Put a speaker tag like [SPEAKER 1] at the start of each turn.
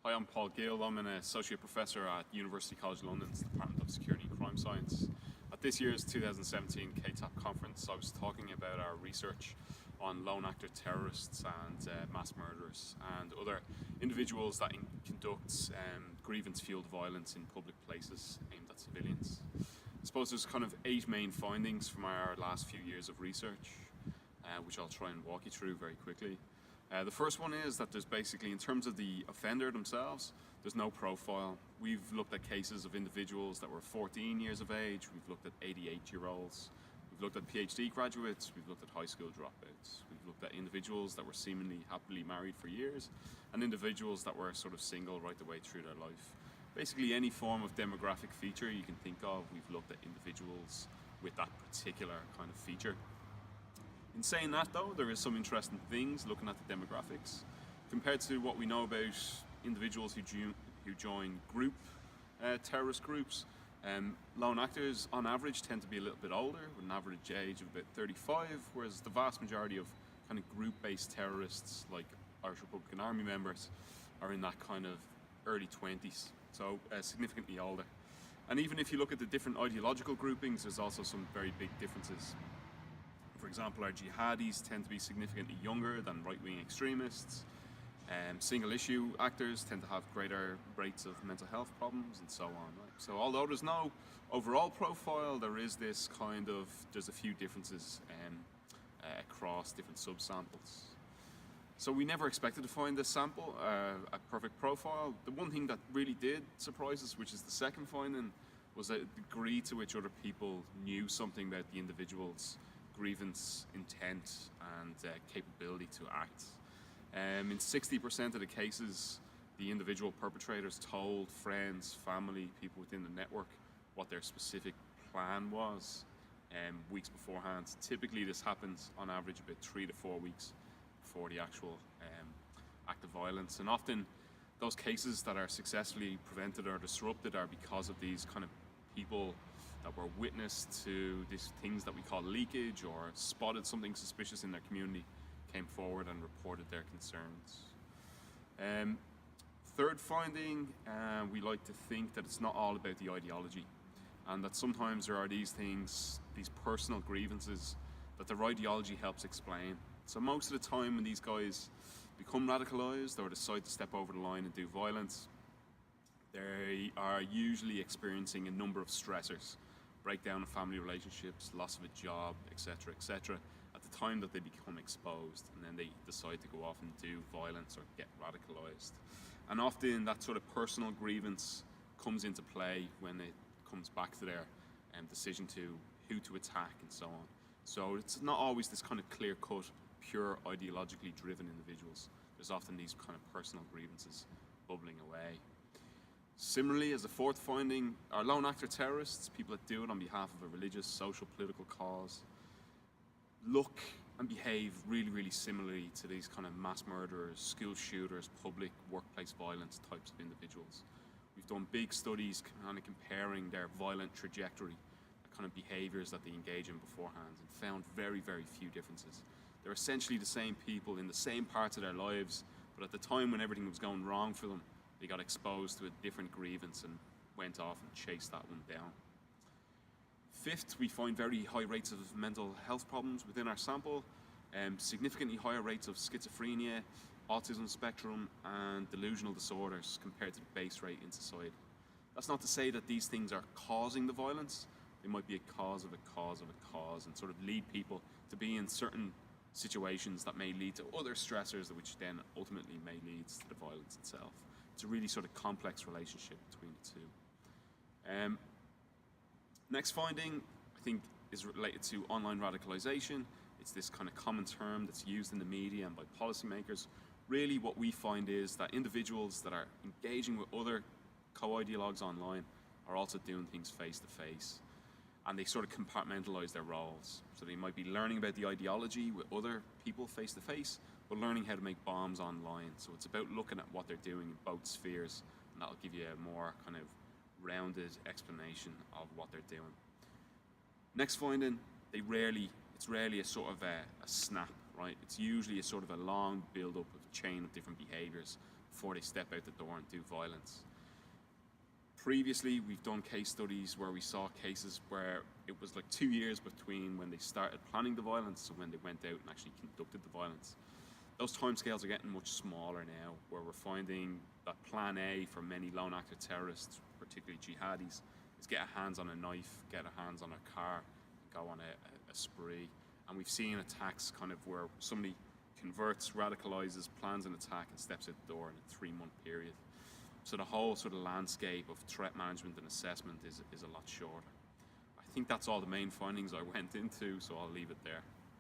[SPEAKER 1] Hi, I'm Paul Gill. I'm an associate professor at University College London's Department of Security and Crime Science. At this year's 2017 CATAP conference, I was talking about our research on lone actor terrorists and mass murderers and other individuals that conduct grievance-fueled violence in public places aimed at civilians. I suppose there's kind of 8 main findings from our last few years of research, which I'll try and walk you through very quickly. The first one is that there's basically, in terms of the offender themselves, there's no profile. We've looked at cases of individuals that were 14 years of age, we've looked at 88-year-olds, we've looked at PhD graduates, we've looked at high school dropouts, we've looked at individuals that were seemingly happily married for years, and individuals that were sort of single right the way through their life. Basically any form of demographic feature you can think of, we've looked at individuals with that particular kind of feature. In saying that though, there is some interesting things looking at the demographics. Compared to what we know about individuals who join terrorist groups, lone actors on average tend to be a little bit older, with an average age of about 35, whereas the vast majority of kind of group-based terrorists like Irish Republican Army members are in that kind of early 20s, so significantly older. And even if you look at the different ideological groupings, there's also some very big differences. For example, our jihadis tend to be significantly younger than right-wing extremists. Single-issue actors tend to have greater rates of mental health problems and so on. Right? So although there's no overall profile, there's a few differences across different subsamples. So we never expected to find this sample, a perfect profile. The one thing that really did surprise us, which is the second finding, was the degree to which other people knew something about the individual's grievance, intent, and capability to act. In 60% of the cases, the individual perpetrators told friends, family, people within the network what their specific plan was weeks beforehand. Typically this happens on average about 3 to 4 weeks before the actual act of violence, and often those cases that are successfully prevented or disrupted are because of these kind of people that were witness to these things that we call leakage, or spotted something suspicious in their community, came forward and reported their concerns. Third finding, we like to think that it's not all about the ideology, and that sometimes there are these things, these personal grievances, that their ideology helps explain. So most of the time when these guys become radicalized or decide to step over the line and do violence, they are usually experiencing a number of stressors: breakdown of family relationships, loss of a job, etc., etc., at the time that they become exposed, and then they decide to go off and do violence or get radicalized. And often that sort of personal grievance comes into play when it comes back to their decision to who to attack and so on. So it's not always this kind of clear-cut, pure ideologically driven individuals. There's often these kind of personal grievances bubbling away. Similarly, as a fourth finding, our lone actor terrorists, people that do it on behalf of a religious, social, political cause, look and behave really, really similarly to these kind of mass murderers, school shooters, public workplace violence types of individuals. We've done big studies kind of comparing their violent trajectory, the kind of behaviors that they engage in beforehand, and found very, very few differences. They're essentially the same people in the same parts of their lives, but at the time when everything was going wrong for them, they got exposed to a different grievance and went off and chased that one down. Fifth, we find very high rates of mental health problems within our sample, significantly higher rates of schizophrenia, autism spectrum, and delusional disorders compared to the base rate in society. That's not to say that these things are causing the violence. They might be a cause of a cause of a cause, and sort of lead people to be in certain situations that may lead to other stressors, which then ultimately may lead to the violence itself. It's a really sort of complex relationship between the two. Next finding, I think, is related to online radicalization. It's this kind of common term that's used in the media and by policymakers. Really what we find is that individuals that are engaging with other co-ideologues online are also doing things face to face, and they sort of compartmentalize their roles. So they might be learning about the ideology with other people face to face, but learning how to make bombs online. So it's about looking at what they're doing in both spheres, and that'll give you a more kind of rounded explanation of what they're doing. Next finding, it's rarely a sort of a snap, right? It's usually a sort of a long build-up of a chain of different behaviors before they step out the door and do violence. Previously, we've done case studies where we saw cases where it was like 2 years between when they started planning the violence and when they went out and actually conducted the violence. Those timescales are getting much smaller now, where we're finding that plan A for many lone actor terrorists, particularly jihadis, is get a hands on a knife, get a hands on a car, go on a spree. And we've seen attacks kind of where somebody converts, radicalizes, plans an attack and steps out the door in a 3-month period. So the whole sort of landscape of threat management and assessment is a lot shorter. I think that's all the main findings I went into, so I'll leave it there.